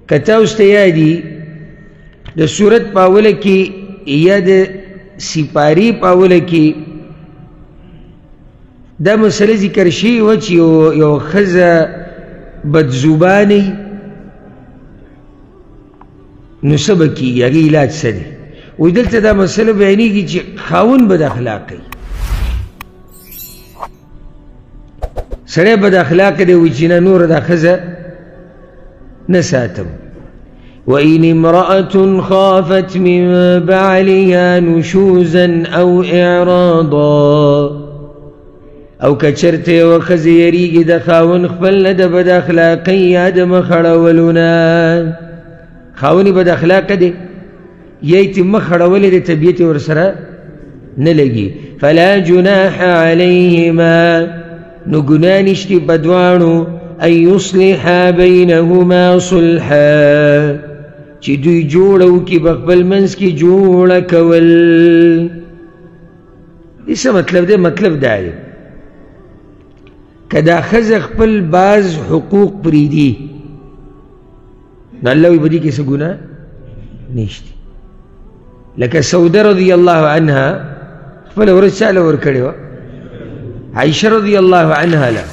کتا اوس ته یادي د صورت په اوله کې یا د سپاري په اوله کې دا مسله ذکر شوې وه چې یو ښځه بدزبانۍ نو څه به کېږي هغې علاج څه دی وایي دلته دا مسله بیانېږي چې خاوند بد اخلاقی سړی بد اخلاقه دی وایي چې نه نوره دا ښځه نه ساتم وإن امرأة خافت من بعلها نشوزا أو إعراضا او کچرته یوه ښځه یریږي د خاوند خپل نه د بد اخلاقۍ یا د مخړولو نه خاوند یې بد اخلاقه دی یا یې مخ اړولی دی طبیعت یې ورسره نه لګي فلا جناح علیهما نو ګناه نشتي په دواړو ان یصلحا بینهما صلحا چې دوی جوړه وکړي په خپل منځ کې جوړه کول دې څه مطلب دی مطلب دا دی که دا ښځه خپل بعض حقوق پرېږدي نو الله وایي په دې کې څه ګناه نشته لکه سوده رضی الله عنها خپله ورځ چا له ورکړې وه عایشه رضی الله عنها له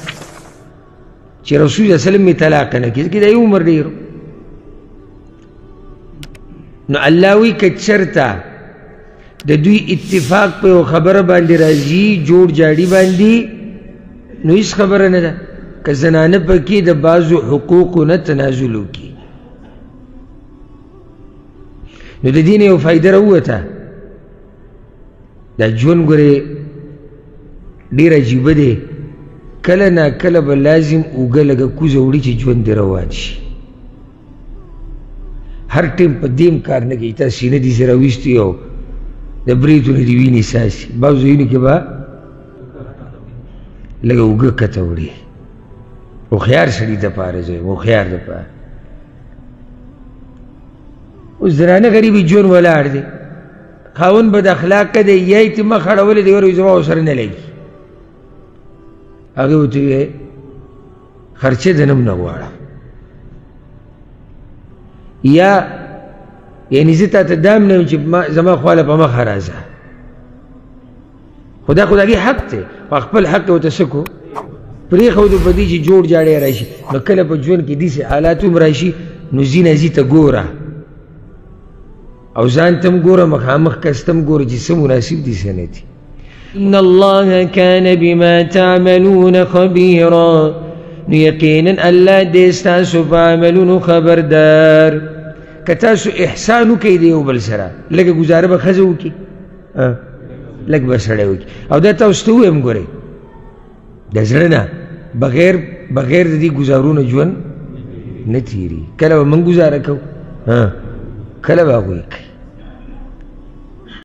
چې رسول الله سلم یې طلاقه نه کړي ځکه دا یو عمر ډېر نو الله وایي که چېرته د دوی اتفاق په یو خبره باندې راځي جوړ جاړي باندې نو هیڅ خبره نه ده که زنانه پکې د بعضو حقوقو نه تنازل وکړي نو د دې نه یو فایده راووته دا ژوند ګورې ډېر عجیبه دی کله ناکله به لازم اوږه لږه کوزه وړي چې ژوند دې روان شي هر ټیم په دې کار نه کوي تا سینه دې سې راویستي او د بریتونه دې وینې ساسي بعضو ځایونو کې به لږه اوږه کته وړي هوښیار سړي دپاره زه یم هوښیار دپاره اوس زنانه غریبي ژوند ولاړ دی خاوند بد اخلاقه دی یا یې ته مخ اړولی دی ور زما ورسره نه لګي هغې ورته وویل خرچه د نم نه غواړم یا یعنې زه تا ته دا هم نه یم چې زما خواله په مخه راځه خو دا خو د هغې حق دی په خپل حق ورته څه کړو پرېښودو په دې چې جوړ جاړی راشي نو کله په ژوند کې داسې حالات هم راشي نو ځي نه ځي ته ګوره او ځان ته هم ګوره مخامخ کس ته هم ګوره چې څه مناسب دي څه نه دي ان الله كان بما تعملون خبيرا نو یقینا الله دې ستاسو په عملونو خبردار که تاسو احسان وکئ د یو بل سره لږه ګزاره به ښځه وکړي لږ به سړی وکړي او دا تاسو ته ووایم ګورئ د زړه نه بغیر د دې ګزارونه ژوند نه تېرېږي کله به موږ ګزاره کوو کله به هغوی کوي